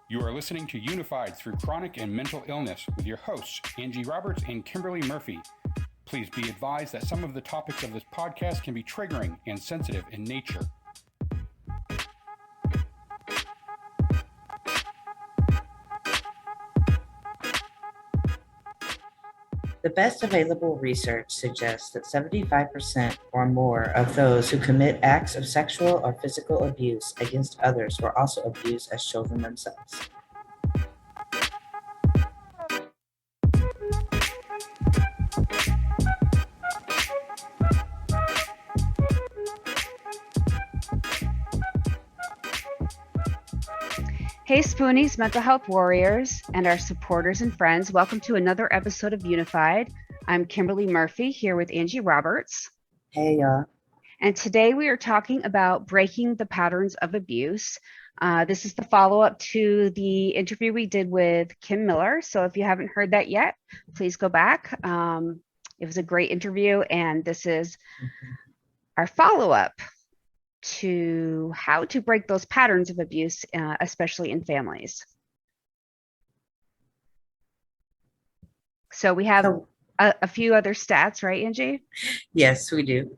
You are listening to Unified Through Chronic and Mental Illness with your hosts, Angie Roberts and Kimberly Murphy. Please be advised that some of the topics of this podcast can be triggering and sensitive in nature. The best available research suggests that 75% or more of those who commit acts of sexual or physical abuse against others were also abused as children themselves. Hey Spoonies, mental health warriors, and our supporters and friends. Welcome to another episode of Unified. I'm Kimberly Murphy here with Angie Roberts. Hey, y'all. And today we are talking about breaking the patterns of abuse. This is the follow-up to the interview we did with Kim Miller. So if you haven't heard that yet, please go back. It was a great interview, and this is our follow-up to how to break those patterns of abuse, especially in families. So we have a few other stats, right, Angie? Yes, we do.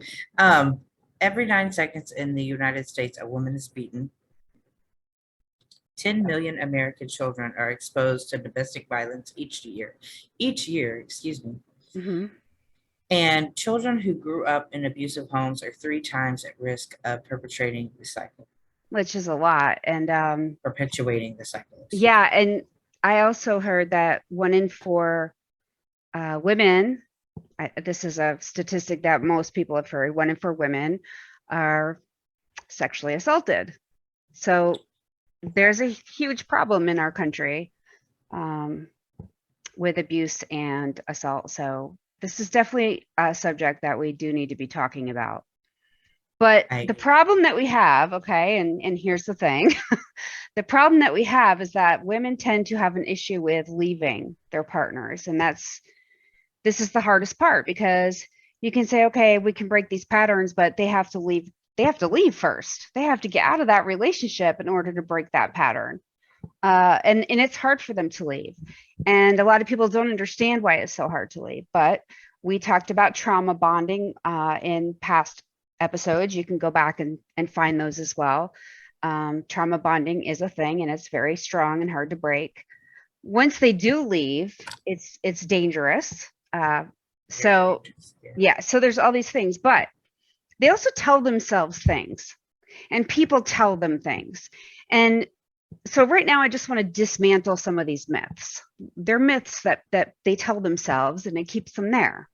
Every 9 seconds in the United States, a woman is beaten. 10 million American children are exposed to domestic violence each year. Mm-hmm. And children who grew up in abusive homes are 3 times at risk of perpetrating the cycle. Which is a lot. And perpetuating the cycle. Yeah. And I also heard that 1 in 4 women, this is a statistic that most people have heard, 1 in 4 women are sexually assaulted. So there's a huge problem in our country with abuse and assault. So this is definitely a subject that we do need to be talking about. But the problem that we have, okay, and here's the thing. The problem that we have is that women tend to have an issue with leaving their partners. And this is the hardest part, because you can say, okay, we can break these patterns, but they have to leave. They have to leave first. They have to get out of that relationship in order to break that pattern. And it's hard for them to leave. And a lot of people don't understand why it's so hard to leave. But we talked about trauma bonding in past episodes. You can go back and find those as well. Trauma bonding is a thing, and it's very strong and hard to break. Once they do leave, it's dangerous. So there's all these things, but they also tell themselves things, and people tell them things. And so right now, I just want to dismantle some of these myths. They're myths that they tell themselves, and it keeps them there.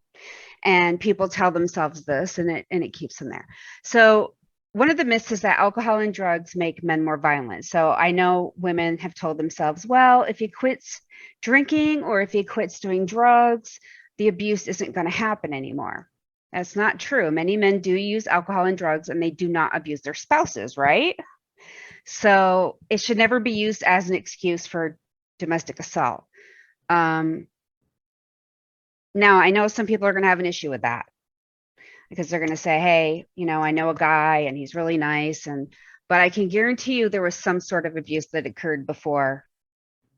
And people tell themselves this, and it keeps them there. So one of the myths is that alcohol and drugs make men more violent. So I know women have told themselves, well, if he quits drinking or if he quits doing drugs, the abuse isn't going to happen anymore. That's not true. Many men do use alcohol and drugs, and they do not abuse their spouses, right? So it should never be used as an excuse for domestic assault. Now, I know some people are going to have an issue with that, because they're going to say, hey, I know a guy and he's really nice. But I can guarantee you there was some sort of abuse that occurred before.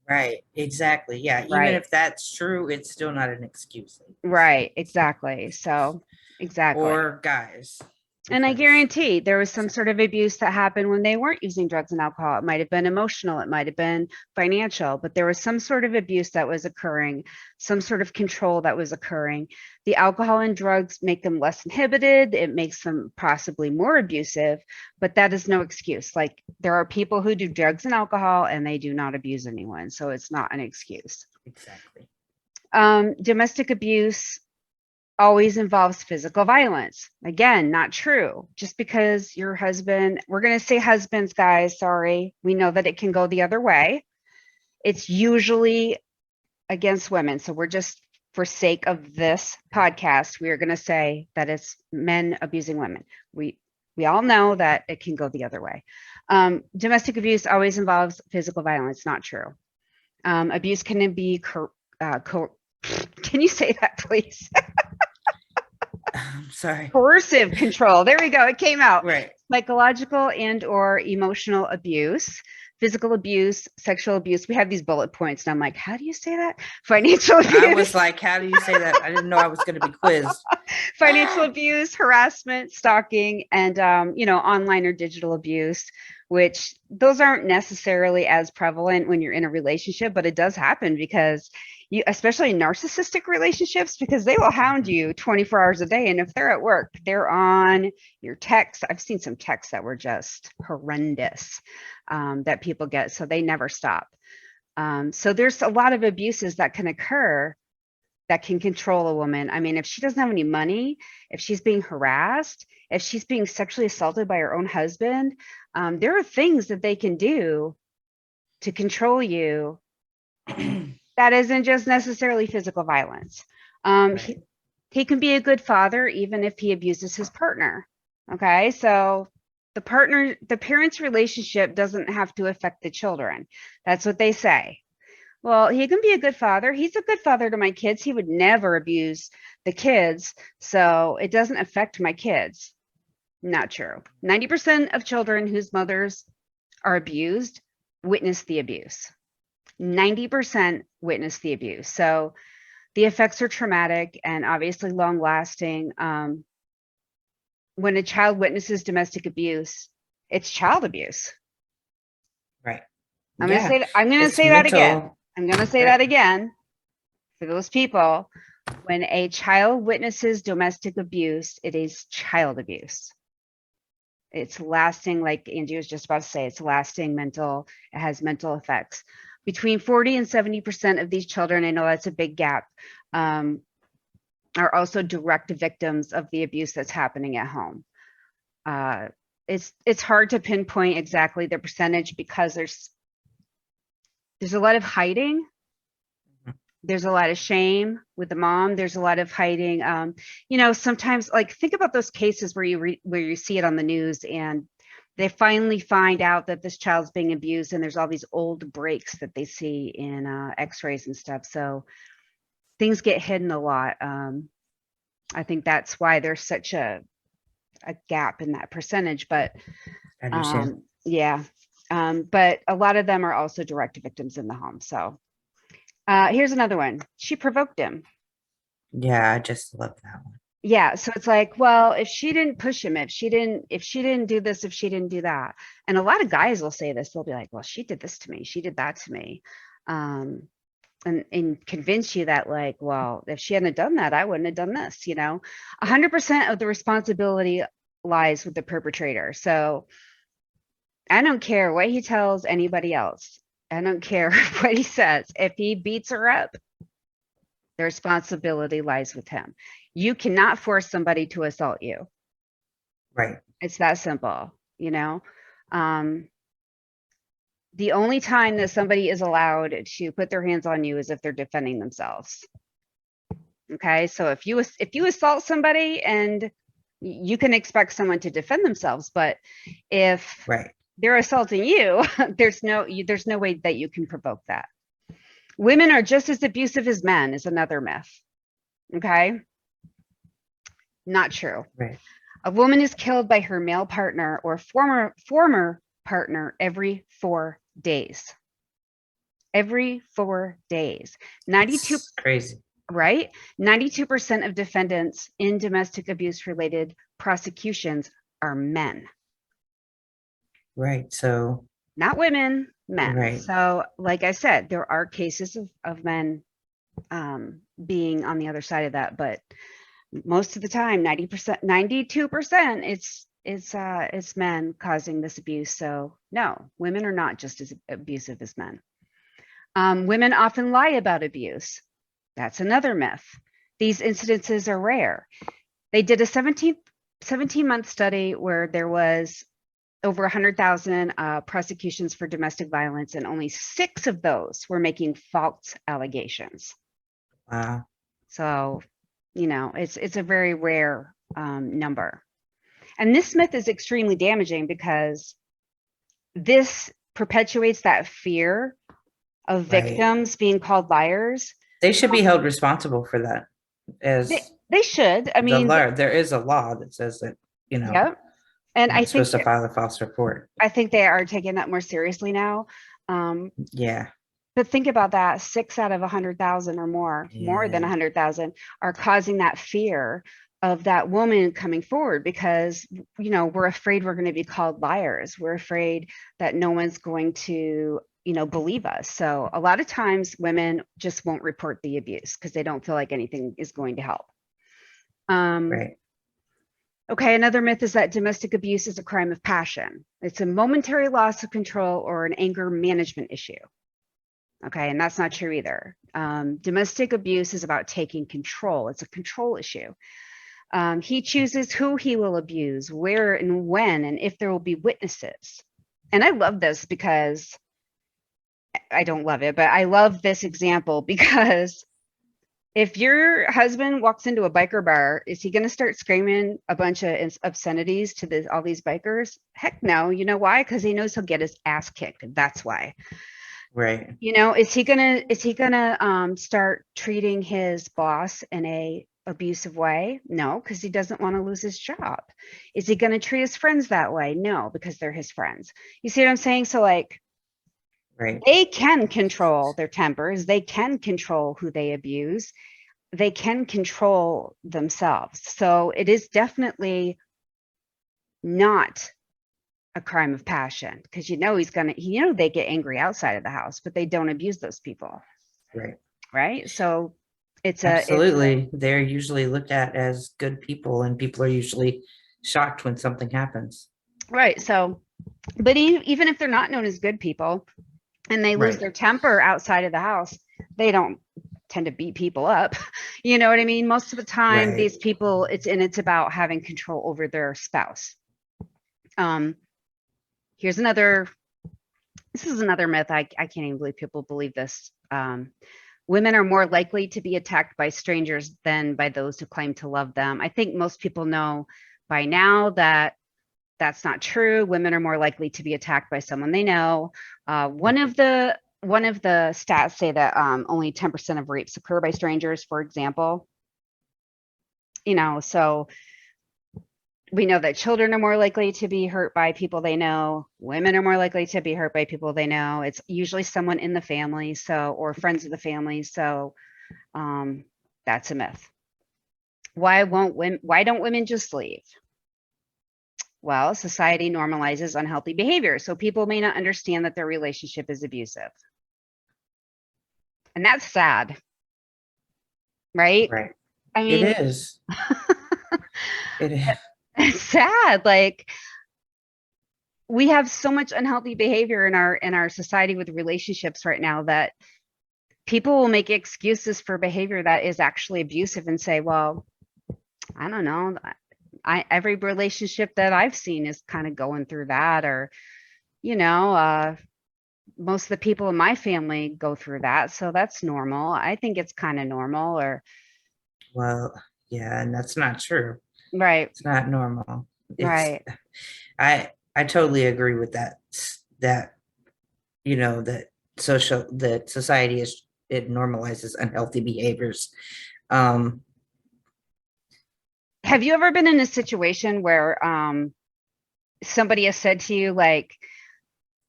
Right. Exactly. Yeah. Right. Even if that's true, it's still not an excuse. Right. Exactly. So exactly. Or guys. And I guarantee there was some sort of abuse that happened when they weren't using drugs and alcohol. It might have been emotional, it might have been financial, but there was some sort of abuse that was occurring, some sort of control that was occurring. The alcohol and drugs make them less inhibited. It makes them possibly more abusive, but that is no excuse. Like, there are people who do drugs and alcohol and they do not abuse anyone. So it's not an excuse. Exactly. Domestic abuse always involves physical violence. Again, not true. Just because your husband, we're going to say husbands, guys, sorry. We know that it can go the other way. It's usually against women. So we're just, for sake of this podcast, we are going to say that it's men abusing women. We all know that it can go the other way. Domestic abuse always involves physical violence. Not true. Abuse can be, can you say that, please? Sorry. Coercive control. There we go. It came out. Right. Psychological and or emotional abuse. physical abuse, sexual abuse. We have these bullet points, and I'm like, how do you say that? Financial abuse. I was like, how do you say that? I didn't know I was going to be quizzed. Financial abuse, harassment, stalking, and online or digital abuse, which those aren't necessarily as prevalent when you're in a relationship, but it does happen because you, especially in narcissistic relationships, because they will hound you 24 hours a day. And if they're at work, they're on your texts. I've seen some texts that were just horrendous that people get, so they never stop. So there's a lot of abuses that can occur that can control a woman. I mean, if she doesn't have any money, if she's being harassed, if she's being sexually assaulted by her own husband, there are things that they can do to control you that isn't just necessarily physical violence. Right. He can be a good father even if he abuses his partner. Okay, so the parent's relationship doesn't have to affect the children. That's what they say. Well, he can be a good father. He's a good father to my kids. He would never abuse the kids, so it doesn't affect my kids. Not true. 90% of children whose mothers are abused witness the abuse. 90% witness the abuse. So the effects are traumatic and obviously long lasting. When a child witnesses domestic abuse, it's child abuse. Right. I'm going to say that again. I'm going to say that again for those people. When a child witnesses domestic abuse, it is child abuse. It's lasting, like Angie was just about to say, it's lasting mental, it has mental effects. Between 40 and 70% of these children, I know that's a big gap, are also direct victims of the abuse that's happening at home. It's hard to pinpoint exactly the percentage because there's a lot of hiding. There's a lot of shame with the mom. There's a lot of hiding. Sometimes, like, think about those cases where you see it on the news and they finally find out that this child's being abused, and there's all these old breaks that they see in x-rays and stuff. So things get hidden a lot. I think that's why there's such a gap in that percentage, but I understand. But a lot of them are also direct victims in the home. So here's another one. She provoked him. Yeah, I just love that one. Yeah, so it's like, well, if she didn't push him, if she didn't do this, if she didn't do that. And a lot of guys will say this, they'll be like, well, she did this to me, she did that to me. And convince you that, like, well, if she hadn't done that, I wouldn't have done this. 100% of the responsibility lies with the perpetrator. So I don't care what he tells anybody else. I don't care what he says. If he beats her up, the responsibility lies with him. You cannot force somebody to assault you. Right. It's that simple, The only time that somebody is allowed to put their hands on you is if they're defending themselves. Okay, so if you assault somebody, and you can expect someone to defend themselves, but if they're assaulting you, there's no way that you can provoke that. Women are just as abusive as men is another myth. Okay, not true. Right. A woman is killed by her male partner or former partner every 4 days. Every 4 days. 92. That's crazy. Right? 92% of defendants in domestic abuse related prosecutions are men. Right. So not women, men. Right. So like I said, there are cases of men being on the other side of that, but most of the time, 90%, 92%, it's men causing this abuse. So no, women are not just as abusive as men. Women often lie about abuse. That's another myth. These incidences are rare. They did a 17-month study where there was over 100,000 prosecutions for domestic violence, and only 6 of those were making false allegations. Wow. So, it's a very rare number. And this myth is extremely damaging because this perpetuates that fear of victims being called liars. They should be held responsible for that. They should. I mean, there is a law that says that, Yep. And Not supposed to file a false report. I think they are taking that more seriously now. Yeah. But think about that, 6 out of 100,000 or more than 100,000 are causing that fear of that woman coming forward because, we're afraid we're going to be called liars. We're afraid that no one's going to, believe us. So a lot of times women just won't report the abuse because they don't feel like anything is going to help. Right. Okay, another myth is that domestic abuse is a crime of passion. It's a momentary loss of control or an anger management issue. Okay, and that's not true either. Domestic abuse is about taking control. It's a control issue. He chooses who he will abuse, where and when, and if there will be witnesses. And I love this because I don't love it, but I love this example because if your husband walks into a biker bar, is he going to start screaming a bunch of obscenities to all these bikers? Heck no. You know why? Because he knows he'll get his ass kicked. That's why. Right. Is he gonna start treating his boss in a abusive way? No, because he doesn't want to lose his job. Is he gonna treat his friends that way? No, because they're his friends. You see what I'm saying? So like, right. They can control their tempers. They can control who they abuse. They can control themselves. So it is definitely not a crime of passion because they get angry outside of the house, but they don't abuse those people. Right. So absolutely, they're usually looked at as good people, and people are usually shocked when something happens. Right. So, but even if they're not known as good people and they lose their temper outside of the house, they don't tend to beat people up. You know what I mean? Most of the time, these people, it's about having control over their spouse. This is another myth. I can't even believe people believe this. Women are more likely to be attacked by strangers than by those who claim to love them. I think most people know by now that that's not true. Women are more likely to be attacked by someone they know. One of the stats say that only 10% of rapes occur by strangers, for example. So we know that children are more likely to be hurt by people they know. Women are more likely to be hurt by people they know. It's usually someone in the family, or friends of the family. So that's a myth. Why don't women just leave? Well, society normalizes unhealthy behavior, so people may not understand that their relationship is abusive. And that's sad. Right? Right. I mean, it is. It is. It's sad. Like, we have so much unhealthy behavior in our society with relationships right now that people will make excuses for behavior that is actually abusive and say, well, I don't know. Every relationship that I've seen is kind of going through that, or, most of the people in my family go through that. So that's normal. I think it's kind of normal. Well, yeah, and that's not true. Right. It's not normal. Right. I totally agree with that. That that society it normalizes unhealthy behaviors. Have you ever been in a situation where somebody has said to you, like,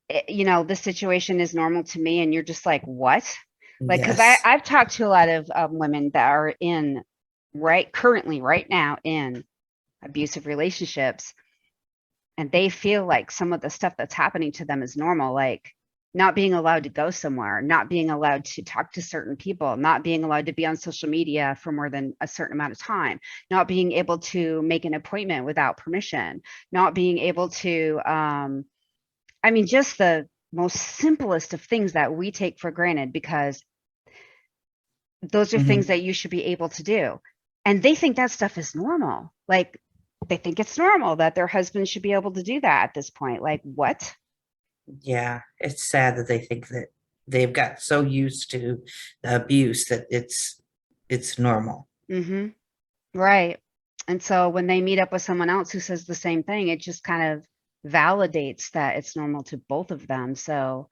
this situation is normal to me, and you're just like, what? Like, because I've talked to a lot of women that are currently right now in abusive relationships, and they feel like some of the stuff that's happening to them is normal, like not being allowed to go somewhere, not being allowed to talk to certain people, not being allowed to be on social media for more than a certain amount of time, not being able to make an appointment without permission, not being able to, just the most simplest of things that we take for granted because those are things that you should be able to do. And they think that stuff is normal. Like, they think it's normal that their husband should be able to do that at this point. Like, what? Yeah, it's sad that they think that they've got so used to the abuse that it's normal. Mm-hmm. Right. And so when they meet up with someone else who says the same thing, it just kind of validates that it's normal to both of them. So,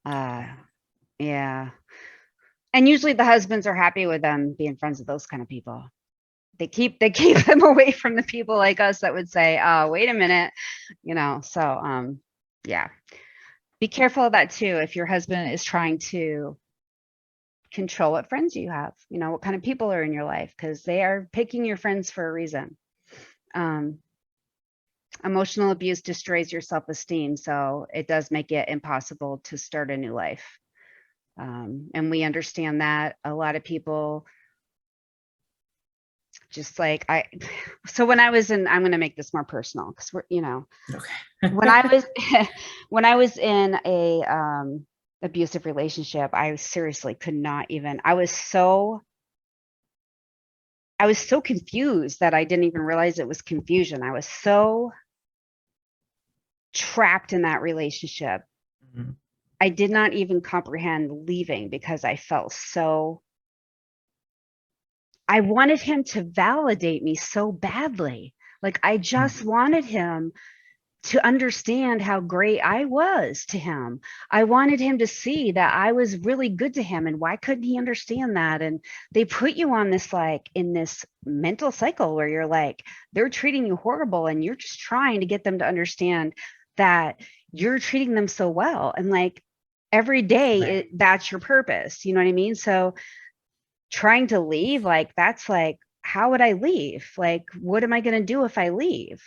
yeah. And usually the husbands are happy with them being friends with those kind of people. they keep them away from the people like us that would say, wait a minute, yeah. Be careful of that too. If your husband is trying to control what friends you have, what kind of people are in your life, because they are picking your friends for a reason. Emotional abuse destroys your self-esteem, so it does make it impossible to start a new life. And we understand that. A lot of people just like so when I was in, I'm going to make this more personal because Okay. when I was when I was in a abusive relationship, I seriously could not even, I was so confused that I didn't even realize it was confusion. I was so trapped in that relationship. Mhm. I did not even comprehend leaving because I felt so, I wanted him to validate me so badly. Like I just wanted him to understand how great I was to him. I wanted him to see that I was really good to him. And why couldn't he understand that? And they put you on this, like in this mental cycle where you're like, they're treating you horrible and you're just trying to get them to understand that you're treating them so well. And like every day, that's your purpose. You know what I mean? So trying to leave, like, that's like, how would I leave? Like, what am I going to do if I leave?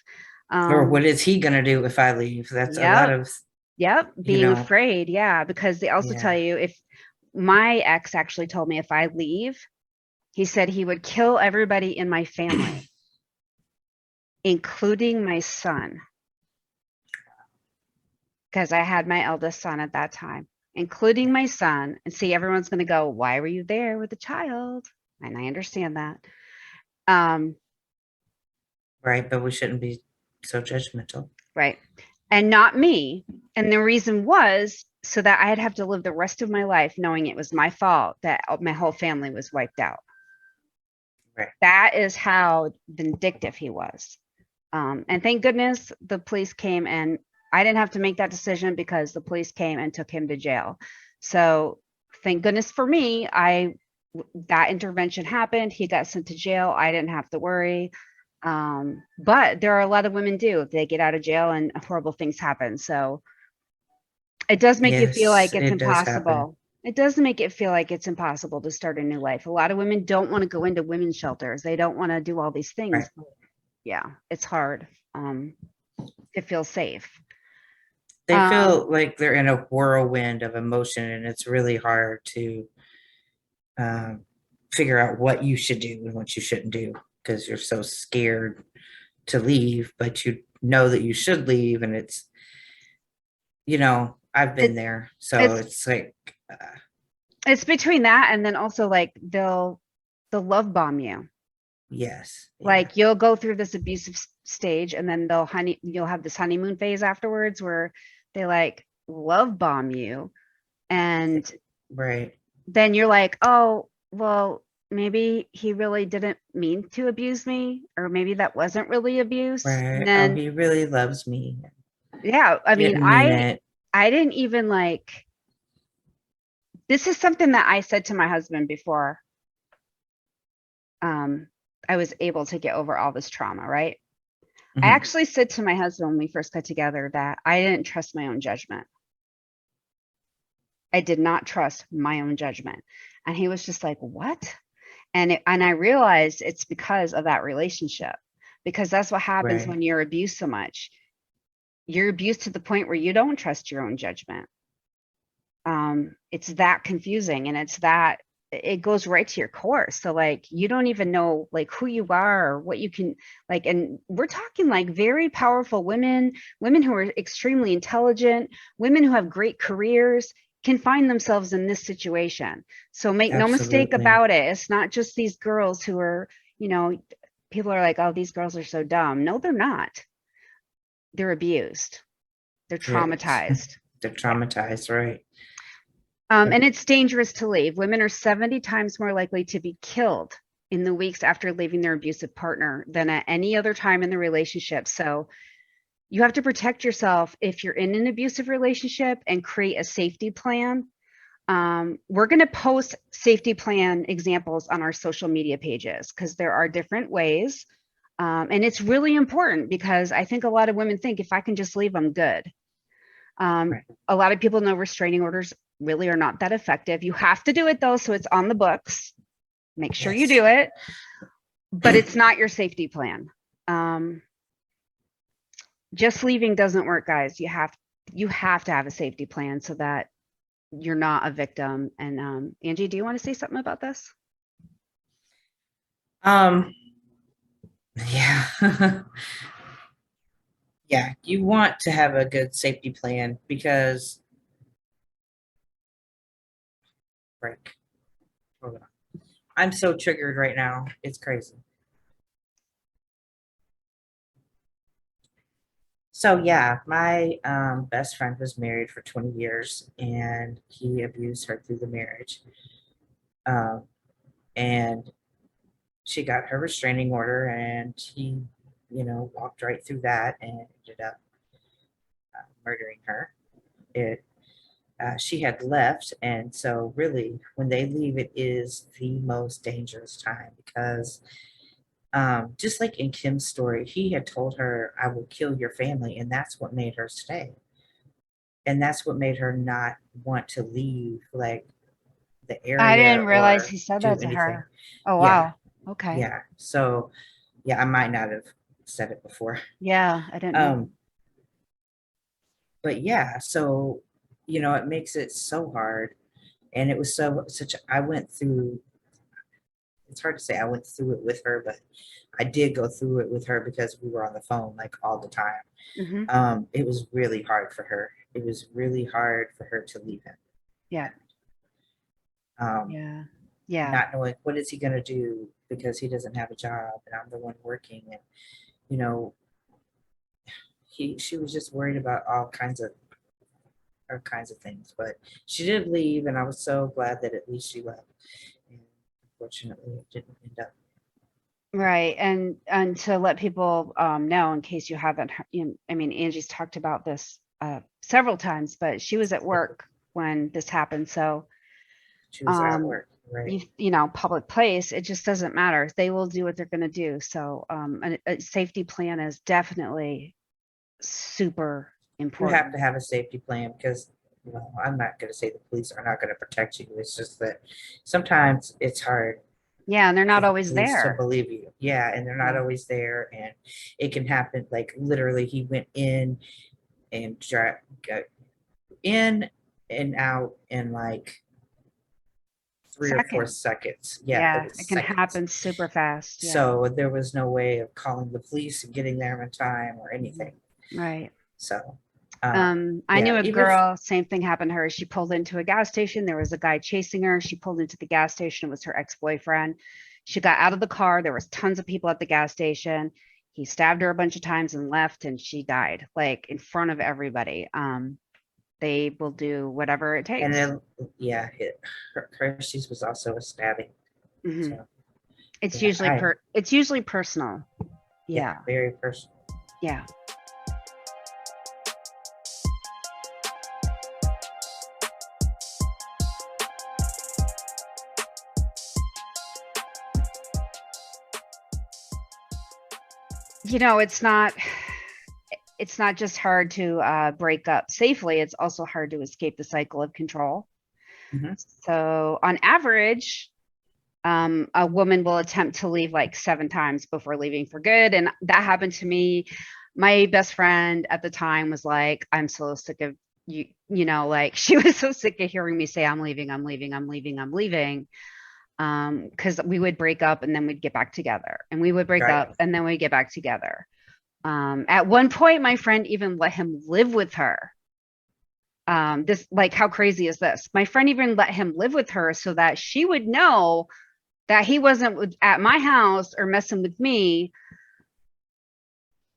Or what is he going to do if I leave? That's a lot Yep. of, Yep. Being afraid. Yeah. Because they also tell you, if my ex actually told me if I leave, he said he would kill everybody in my family, including my son. Because I had my eldest son at that time, including my son. And see, everyone's going to go, why were you there with the child? And I understand that. right. But we shouldn't be so judgmental. Right. And not me. And the reason was so that I'd have to live the rest of my life knowing it was my fault that my whole family was wiped out. Right. That is how vindictive he was. And thank goodness the police came, and I didn't have to make that decision because the police came and took him to jail. So thank goodness for me, that intervention happened. He got sent to jail. I didn't have to worry. But there are a lot of women do. They get out of jail and horrible things happen. So it does make you feel like it's it does happen. impossible. It does make it feel like it's impossible to start a new life. A lot of women don't want to go into women's shelters. They don't want to do all these things. Right. Yeah, it's hard to feel safe. They feel like they're in a whirlwind of emotion, and it's really hard to figure out what you should do and what you shouldn't do because you're so scared to leave, but you know that you should leave. And it's, I've been there. So it's like, it's between that and then also like they'll love bomb you. Yes. Like you'll go through this abusive stage and then you'll have this honeymoon phase afterwards where they like love bomb you. And right. Then you're like, oh, well, maybe he really didn't mean to abuse me, or maybe that wasn't really abuse. Right. And then he really loves me. Yeah. I mean, I didn't even like, this is something that I said to my husband before I was able to get over all this trauma, right? Mm-hmm. I actually said to my husband when we first got together that I didn't trust my own judgment. I did not trust my own judgment. And he was just like, what? And I realized it's because of that relationship, because that's what happens when you're abused so much. You're abused to the point where you don't trust your own judgment. It's that confusing, and it goes right to your core. So like, you don't even know like who you are or what you can like, and we're talking like very powerful women who are extremely intelligent, women who have great careers can find themselves in this situation. So make no mistake about it. It's not just these girls who are, people are like, oh, these girls are so dumb. No, they're not. They're abused. They're traumatized. They're traumatized, right? And it's dangerous to leave. Women are 70 times more likely to be killed in the weeks after leaving their abusive partner than at any other time in the relationship. So you have to protect yourself if you're in an abusive relationship and create a safety plan. we're going to post safety plan examples on our social media pages because there are different ways. And it's really important because I think a lot of women think if I can just leave, I'm good. Right. A lot of people know restraining orders really are not that effective. You have to do it though, so it's on the books. Make sure you do it, but it's not your safety plan. Just leaving doesn't work, guys. You have to have a safety plan so that you're not a victim. And Angie, do you want to say something about this? Yeah. Yeah, you want to have a good safety plan because break. Hold on. I'm so triggered right now. It's crazy. So yeah, my best friend was married for 20 years and he abused her through the marriage. And she got her restraining order and he, walked right through that and ended up murdering her. She had left, and so really, when they leave, it is the most dangerous time because just like in Kim's story, he had told her, "I will kill your family," and that's what made her stay, and that's what made her not want to leave, like the I area didn't realize or he said do that to anything. her. Oh, Yeah, wow. Okay. yeah. So, yeah, I might not have said it before. Yeah, I didn't know. Um, but yeah, so it makes it so hard, and it was such. I went through. It's hard to say I went through it with her, but I did go through it with her because we were on the phone like all the time. Hmm. It was really hard for her. It was really hard for her to leave him. Yeah. Um, Yeah. Yeah. Not knowing what is he going to do because he doesn't have a job and I'm the one working, and you know, she was just worried about all kinds of things. But she did leave, and I was so glad that at least she left. And unfortunately, it didn't end up. Right. And to let people know, in case you haven't, I mean, Angie's talked about this several times, but she was at work when this happened. So She was at work, right? public place, it just doesn't matter. They will do what they're going to do. So a safety plan is definitely super You have important. to have a safety plan because I'm not going to say the police are not going to protect you. It's just that sometimes it's hard Yeah, and they're for not the always police to there. believe you. Yeah, and they're not Yeah. always there, and it can happen. Like literally, he went in and got in and out in like 3 or 4 Second. seconds. Yeah, it Yeah, was it can seconds. happen super fast. Yeah. So there was no way of calling the police and getting there in time or Mhm. anything. Right. So, I yeah, knew a even if, girl, same thing happened to her. She pulled into a gas station. There was a guy chasing her. She pulled into the gas station. It was her ex-boyfriend. She got out of the car. There was tons of people at the gas station. He stabbed her a bunch of times and left, and she died, like in front of everybody. They will do whatever it and takes. then yeah, Hershey's was also a stabbing. Hmm. So It's yeah, usually it's usually personal. yeah, Yeah. very personal. Yeah. It's not just hard to break up safely, it's also hard to escape the cycle of control. Mm-hmm. So on average, a woman will attempt to leave like 7 times before leaving for good. And that happened to me. My best friend at the time was like, I'm so sick of you, like she was so sick of hearing me say, I'm leaving, I'm leaving, I'm leaving, I'm leaving. Because we would break up and then we'd get back together, and we would break Right. up and then we'd get back together. At one point, my friend even let him live with her. This, like, how crazy is this? My friend even let him live with her so that she would know that he wasn't at my house or messing with me,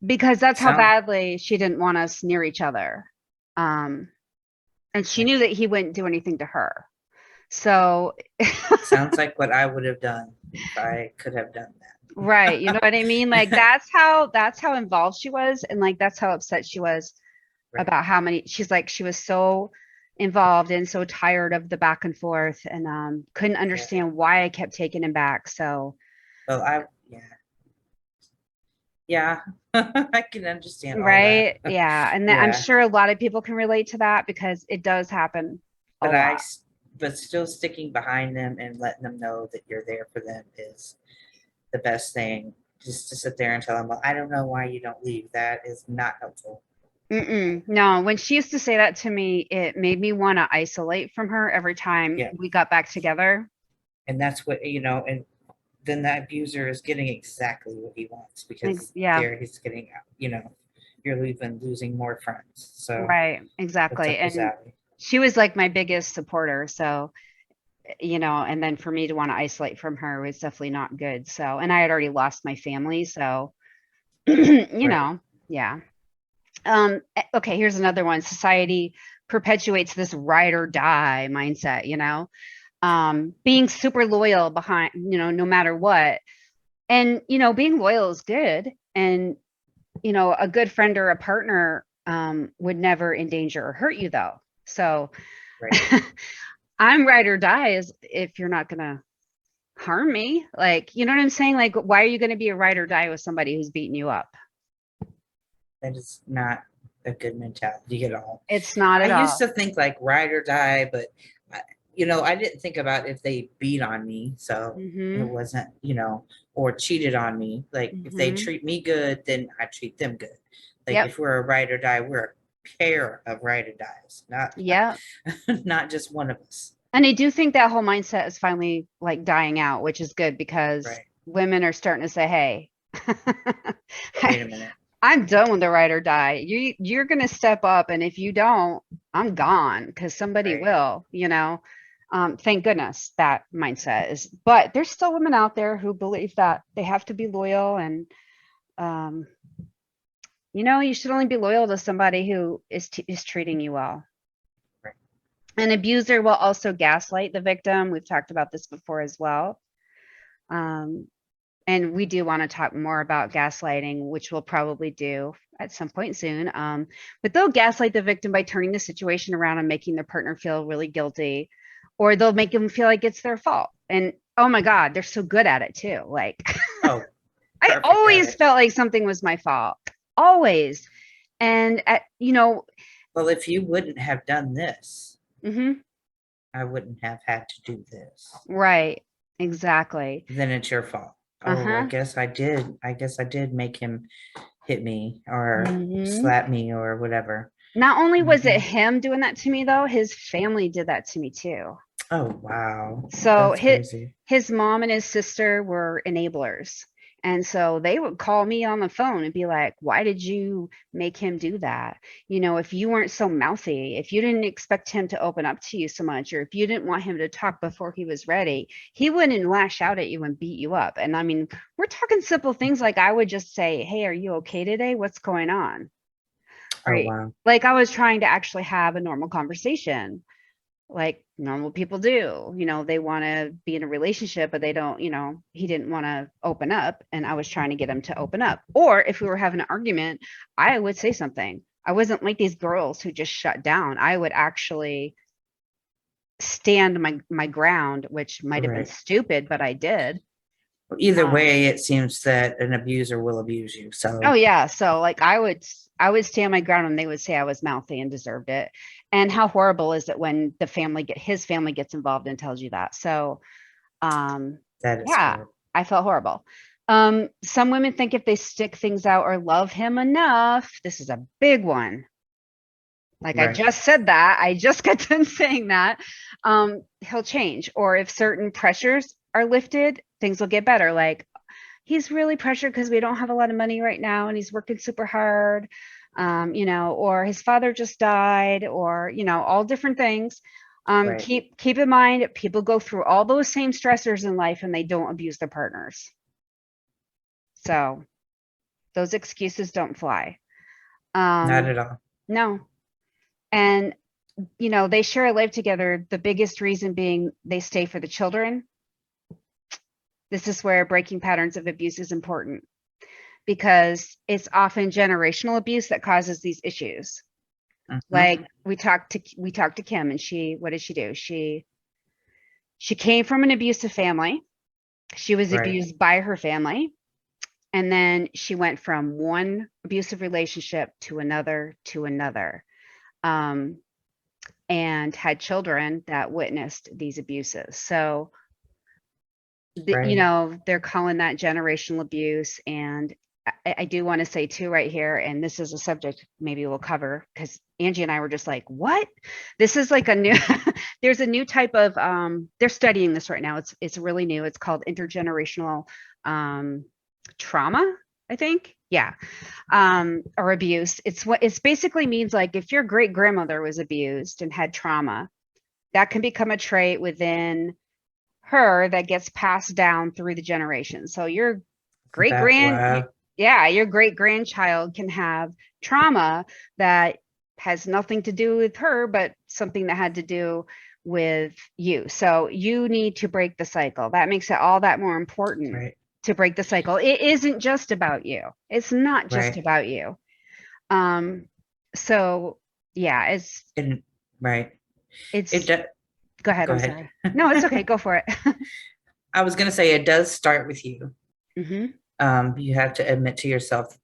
because that's how Sound badly she didn't want us near each other. Um, and she knew that he wouldn't do anything to her. So, sounds like what I would have done if I could have done right, you know what I mean? Like that. that's how involved she was, and like that's how upset she was Right. about how many. She's like, she was so involved and so tired of the back and forth, and couldn't understand why I kept taking him back. So, Well, yeah, I can understand all that. right. Yeah. And then I'm Yeah, sure a lot of people can relate to that because it does happen a but lot. but still sticking behind them and letting them know that you're there for them is the best thing. Just to sit there and tell them, well, I don't know why you don't leave. That is not helpful. No, when she used to say that to me, it made me want to isolate from her every time Yeah, we got back together. and that's what and then the abuser is getting exactly what he wants because Yeah, there he's getting, you're losing more friends. So right. that's Exactly. up his And alley. she was like my biggest supporter. So, and then for me to want to isolate from her was definitely not good. So, and I had already lost my family. So, Right. yeah. Okay, here's another one. Society perpetuates this ride or die mindset, being super loyal behind, no matter what. And, being loyal is good. And, a good friend or a partner would never endanger or hurt you though. So Right. I'm ride or die is if you're not gonna harm me. Like, you know what I'm saying? Like, why are you gonna be a ride or die with somebody who's beating you up? That is not a good mentality at all. It's not I at used all. to think like ride or die, but I didn't think about if they beat on me, so it Mm-hmm. wasn't, or cheated on me. Like if they Mm-hmm. treat me good, then I treat them good. Like Yep. if we're a ride or die, we're a pair of ride or dies, not Yep. not just one of us. And I do think that whole mindset is finally like dying out, which is good because Right. women are starting to say, "Hey, Wait a minute. I'm done with the ride or die. You're gonna step up, and if you don't, I'm gone because somebody Right. will." Thank goodness that mindset is. But there's still women out there who believe that they have to be loyal, and um, you should only be loyal to somebody who is treating you well. Right. An abuser will also gaslight the victim. We've talked about this before as well. Um, and we do want to talk more about gaslighting, which we'll probably do at some point soon. But they'll gaslight the victim by turning the situation around and making their partner feel really guilty, or they'll make them feel like it's their fault. And oh my God, they're so good at it too. Like, Oh, I perfect at always it. felt like something was my fault, always. And Well, if you wouldn't have done this, mhm, I wouldn't have had to do this. right, exactly. Then it's your fault. Oh, I Uh-huh. guess I did. I guess I did make him hit me or Mhm. slap me or whatever. Not only was it Mhm. him doing that to me, though, his family did that to me too. Oh, wow. So That's crazy. his mom and his sister were enablers. And so they would call me on the phone and be like, "Why did you make him do that? If you weren't so mouthy, if you didn't expect him to open up to you so much, or if you didn't want him to talk before he was ready, he wouldn't lash out at you and beat you up." And I mean, we're talking simple things like I would just say, "Hey, are you okay today? What's going on?" Oh, Right. wow. Like I was trying to actually have a normal conversation like normal people do. They want to be in a relationship, but they don't, he didn't want to open up. And I was trying to get him to open up. Or if we were having an argument, I would say something. I wasn't like these girls who just shut down. I would actually stand my ground, which might have been Right. stupid, but I did. Well, either Um, way, it seems that an abuser will abuse you. Oh So, yeah. So like I would stand my ground and they would say I was mouthy and deserved it. And how horrible is it when his family gets involved and tells you that? So um that is yeah, horrible. I felt horrible. Some women think if they stick things out or love him enough, this is a big one. Like I Right. just said that, I just got done saying that. He'll change. Or if certain pressures are lifted, things will get better. Like he's really pressured because we don't have a lot of money right now and he's working super hard, or his father just died, or all different things. Right. Keep in mind people go through all those same stressors in life and they don't abuse their partners. So those excuses don't fly. Not um at all. no. And they share a life together, the biggest reason being they stay for the children. This is where breaking patterns of abuse is important because it's often generational abuse that causes these issues. Like we talked to Kim, and what did she do? She came from an abusive family. She was abused by her family. And then she went from one abusive relationship to another, and had children that witnessed these abuses. So, they're calling that generational abuse. And I do want to say too, right here, and this is a subject maybe we'll cover, because Angie and I were just like, what? This is like a new, there's a new type of, they're studying this right now. It's really new. It's called intergenerational trauma, I think. Yeah. Or abuse. It's basically means like if your great grandmother was abused and had trauma, that can become a trait within her that gets passed down through the generations. So your great your great grandchild can have trauma that has nothing to do with her, but something that had to do with you. So you need to break the cycle. That makes it all that more important to break the cycle. It isn't just about you. It's not just about you. So yeah, it's go ahead. Sorry. No, it's okay. Go for it. I was going to say, it does start with you. You have to admit to yourself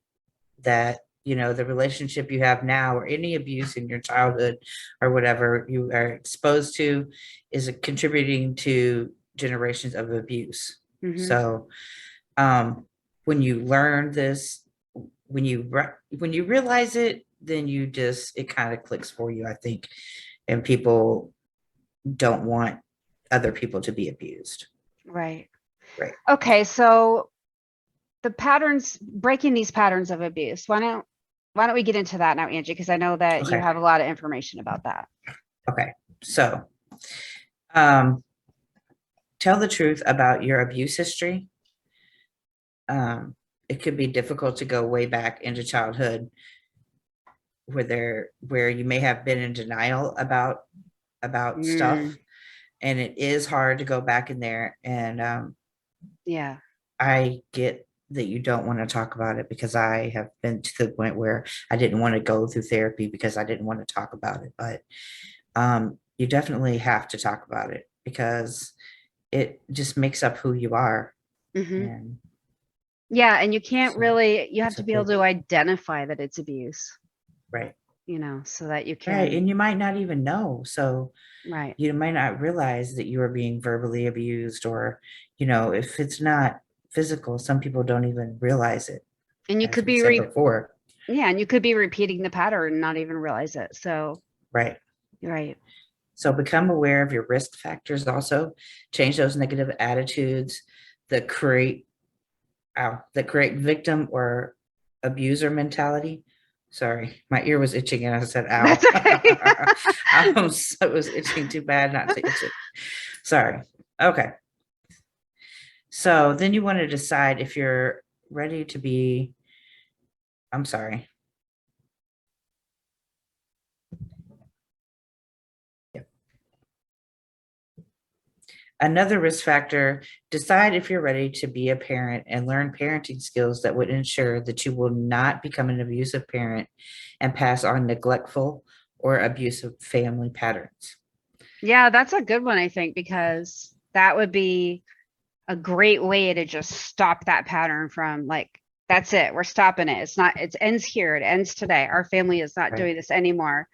that, the relationship you have now, or any abuse in your childhood or whatever you are exposed to, is contributing to generations of abuse. So when you learn this, when you realize it, then it kind of clicks for you, I think. And people don't want other people to be abused. Right. Okay, so breaking these patterns of abuse. Why don't we get into that now, Angie? Because I know that you have a lot of information about that. Okay, so tell the truth about your abuse history. It could be difficult to go way back into childhood where you may have been in denial about stuff, and it is hard to go back in there. And I get that you don't want to talk about it, because I have been to the point where I didn't want to go through therapy because I didn't want to talk about it. But you definitely have to talk about it, because it just makes up who you are. And you can't you have to be able to identify that it's abuse. So that you can. And you might not even know. So you might not realize that you are being verbally abused, or, if it's not physical, some people don't even realize it. And you could be before. Yeah, and you could be repeating the pattern and not even realize it. So Right. So become aware of your risk factors. Also, change those negative attitudes that create victim or abuser mentality. Sorry, my ear was itching and I said, ow. It was itching too bad not to itch it. Sorry. Okay. So then you want to decide if you're ready to be, I'm sorry. Another risk factor, decide if you're ready to be a parent and learn parenting skills that would ensure that you will not become an abusive parent and pass on neglectful or abusive family patterns. Yeah, that's a good one, I think, because that would be a great way to just stop that pattern from, like, that's it. We're stopping it. It ends here. It ends today. Our family is not doing this anymore.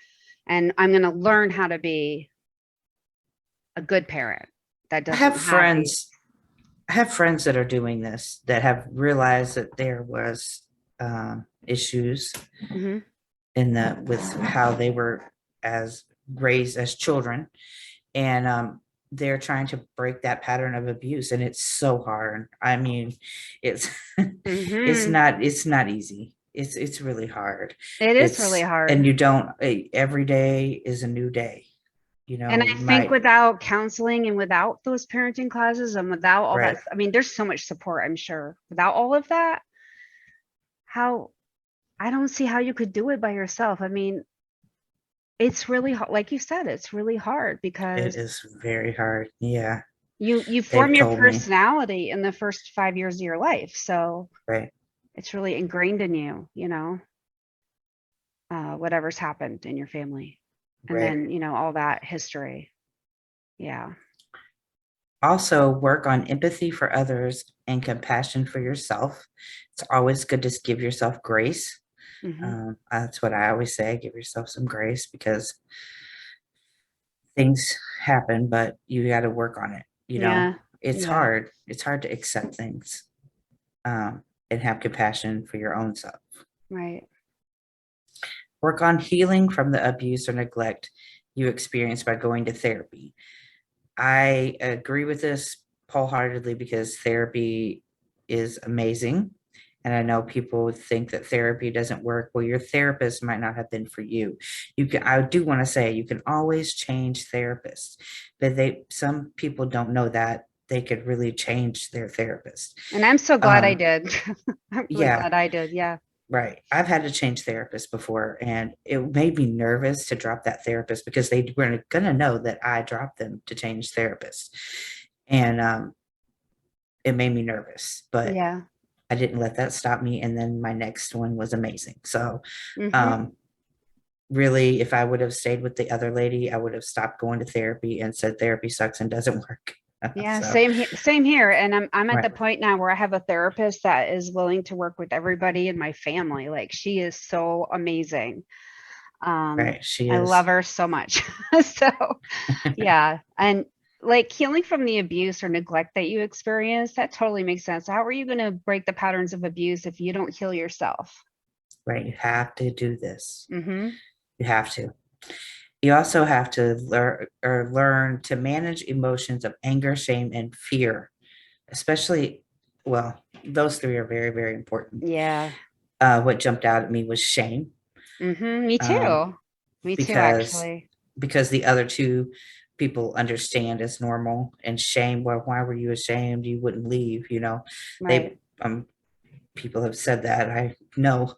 And I'm going to learn how to be a good parent. That doesn't I have friends that are doing this, that have realized that there was issues with how they were raised as children, and they're trying to break that pattern of abuse, and it's so hard. I mean, it's it's not easy. It's really hard. It is really hard, and every day is a new day. And I think without counseling and without those parenting classes and without all that, I mean, there's so much support, I'm sure. Without all of that, I don't see how you could do it by yourself. I mean, it's really hard. Like you said, it's really hard because it is very hard. Yeah. You form your personality in the first 5 years of your life. So it's really ingrained in you, whatever's happened in your family. And Right. then, all that history. Yeah. Also, work on empathy for others and compassion for yourself. It's always good to give yourself grace. That's what I always say, give yourself some grace, because things happen, but you got to work on it. Yeah. It's Yeah. hard. It's hard to accept things, and have compassion for your own self. Right. Work on healing from the abuse or neglect you experienced by going to therapy. I agree with this wholeheartedly, because therapy is amazing. And I know people think that therapy doesn't work. Well, your therapist might not have been for you. I do want to say you can always change therapists, but some people don't know that they could really change their therapist. And I'm so glad I did. I'm really Yeah, glad I did. Yeah. right. I've had to change therapists before, and it made me nervous to drop that therapist, because they were going to know that I dropped them to change therapists. And it made me nervous, but Yeah. I didn't let that stop me. And then my next one was amazing. So, Mm-hmm. really, if I would have stayed with the other lady, I would have stopped going to therapy and said therapy sucks and doesn't work. Yeah, So, same here. And I'm at the right, point now where I have a therapist that is willing to work with everybody in my family. Like, she is so amazing. right. She I is. love her so much. So yeah. And like, healing from the abuse or neglect that you experienced, that totally makes sense. How are you going to break the patterns of abuse if you don't heal yourself? Right. You have to do this. Mm-hmm. You have to. You also have to learn to manage emotions of anger, shame, and fear, especially, well, those three are very, very important. Yeah. What jumped out at me was shame, Mm-hmm. Me um, too. Me too, because actually. the other two people understand as normal, and shame, well, why were you ashamed? You wouldn't leave, Right. they people have said that, I know.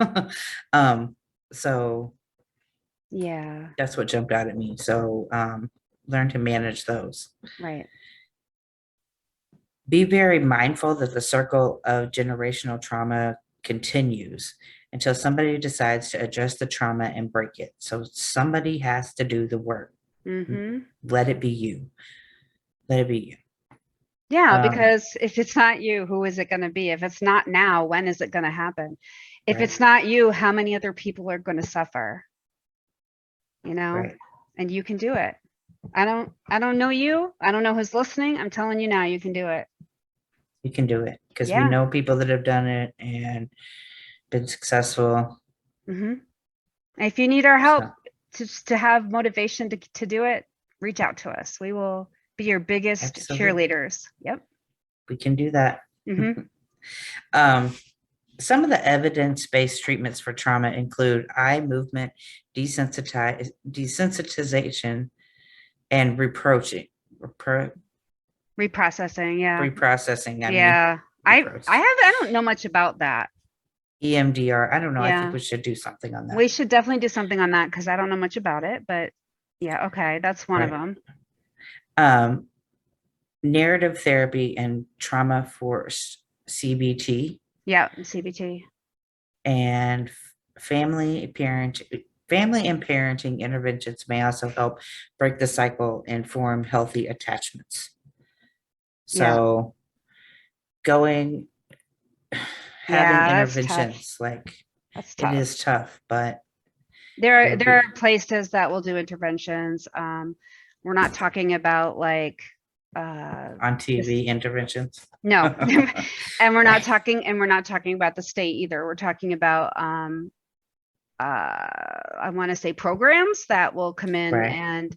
um, so Yeah. that's what jumped out at me. So learn to manage those. Right. Be very mindful that the circle of generational trauma continues until somebody decides to address the trauma and break it. So somebody has to do the work. Mm-hmm. Let it be you. Let it be you. Yeah, because if it's not you, who is it going to be? If it's not now, when is it going to happen? If Right, it's not you, how many other people are going to suffer? right. And you can do it. I don't know you. I don't know who's listening. I'm telling you now, you can do it. You can do it, because we Yeah. know people that have done it and been successful. Hmm. If you need our help So to have motivation to do it, reach out to us. We will be your biggest absolutely, cheerleaders. Yep. we can do that. Hmm. um, some of the evidence-based treatments for trauma include eye movement desensitization, and Reprocessing. Yeah. reprocessing. I mean, Yeah. reproach I don't know much about that. EMDR. I don't know. I think Yeah. we should do something on that. We should definitely do something on that because I don't know much about it, but yeah, okay, that's one of Right. them. Um, narrative therapy and trauma force CBT, Yeah, CBT. and family and parenting interventions may also help break the cycle and form healthy attachments. Yeah, So going having yeah, that's tough. interventions, like, That's it tough. is tough, but There are places that will do interventions. We're not talking about like on this. TV interventions. No, and Right, we're not talking about the state either. We're talking about I want to say programs that will come in right, and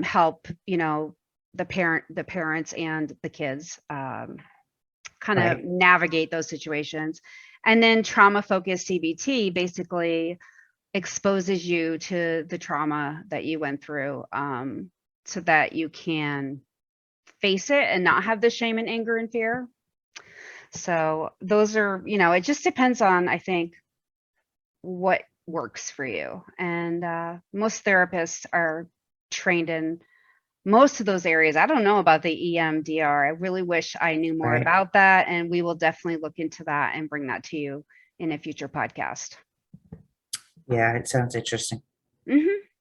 help, the parents and the kids kind of right, navigate those situations. And then trauma focused CBT basically exposes you to the trauma that you went through, so that you can face it and not have the shame and anger and fear. So those are, it just depends on, I think, what works for you. And most therapists are trained in most of those areas. I don't know about the EMDR. I really wish I knew more right. about that. And we will definitely look into that and bring that to you in a future podcast. Yeah, it sounds interesting.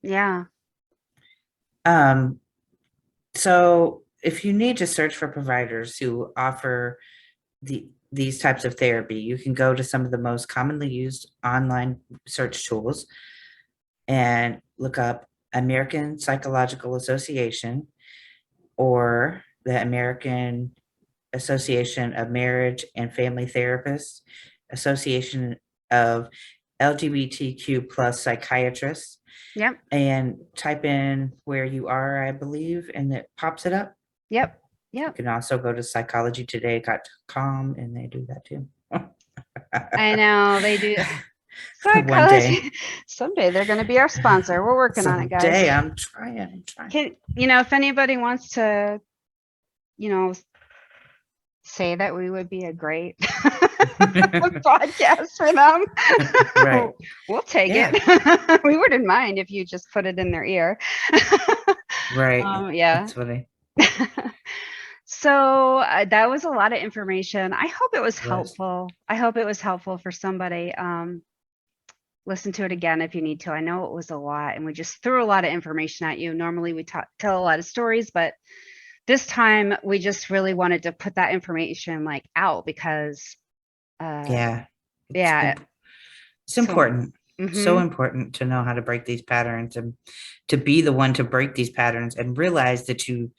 Yeah. So if you need to search for providers who offer these types of therapy, you can go to some of the most commonly used online search tools and look up American Psychological Association or the American Association of Marriage and Family Therapists, Association of LGBTQ plus psychiatrists, Yep. and type in where you are, I believe, and it pops it up. Yep. You Yep. can also go to psychologytoday.com and they do that too. I know they do. One day. Psychology. Someday they're going to be our sponsor. We're working on it, guys. Someday I'm trying. If anybody wants to, say that we would be a great podcast for them, Right. we'll take it. We wouldn't mind if you just put it in their ear. Right. Yeah. That's funny. So that was a lot of information. I hope it was helpful. I hope it was helpful for somebody. Listen to it again if you need to. I know it was a lot and we just threw a lot of information at you. Normally we tell a lot of stories, but this time we just really wanted to put that information out because it's important. So important to know how to break these patterns and to be the one to break these patterns and realize that you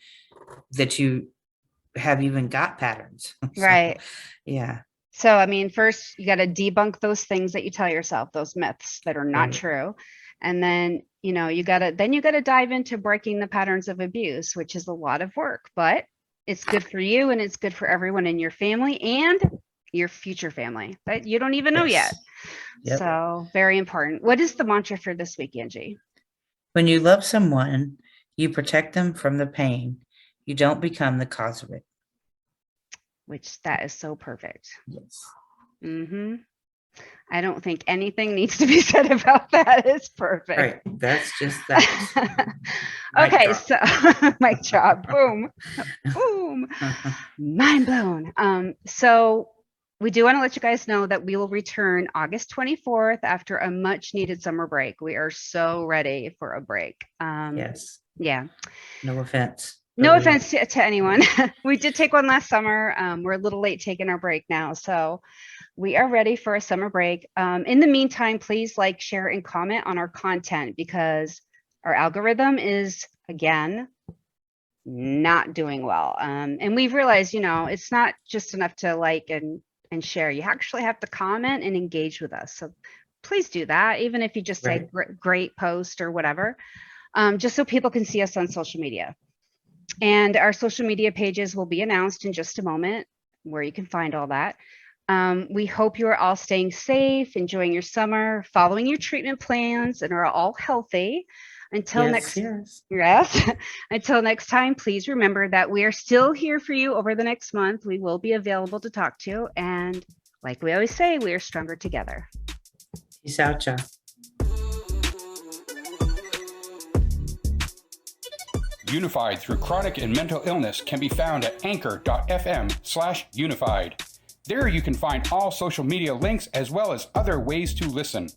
have even got patterns. Right. Yeah. So, I mean, first you got to debunk those things that you tell yourself, those myths that are not true. And then, you got to dive into breaking the patterns of abuse, which is a lot of work, but it's good for you and it's good for everyone in your family and your future family that you don't even know yet. Yep. So very important. What is the mantra for this week, Angie? When you love someone, you protect them from the pain. You don't become the cause of it. Which that is so perfect. Yes. I don't think anything needs to be said about that. It's perfect. Right. That's just that. Okay. So mic drop. Boom. Boom. Mind blown. So we do want to let you guys know that we will return August 24th after a much needed summer break. We are so ready for a break. Yes. Yeah. No offense. No offense to anyone. We did take one last summer. We're a little late taking our break now. So we are ready for a summer break. In the meantime, please like, share, and comment on our content because our algorithm is, again, not doing well. And we've realized, it's not just enough to like and share. You actually have to comment and engage with us. So please do that, even if you just say great post or whatever, just so people can see us on social media. And our social media pages will be announced in just a moment where you can find all that. We hope you are all staying safe, enjoying your summer, following your treatment plans, and are all healthy. Until next time, please remember that we are still here for you over the next month. We will be available to talk to. And like we always say, we are stronger together. Peace out, y'all. Unified through chronic and mental illness can be found at anchor.fm/unified. There you can find all social media links as well as other ways to listen.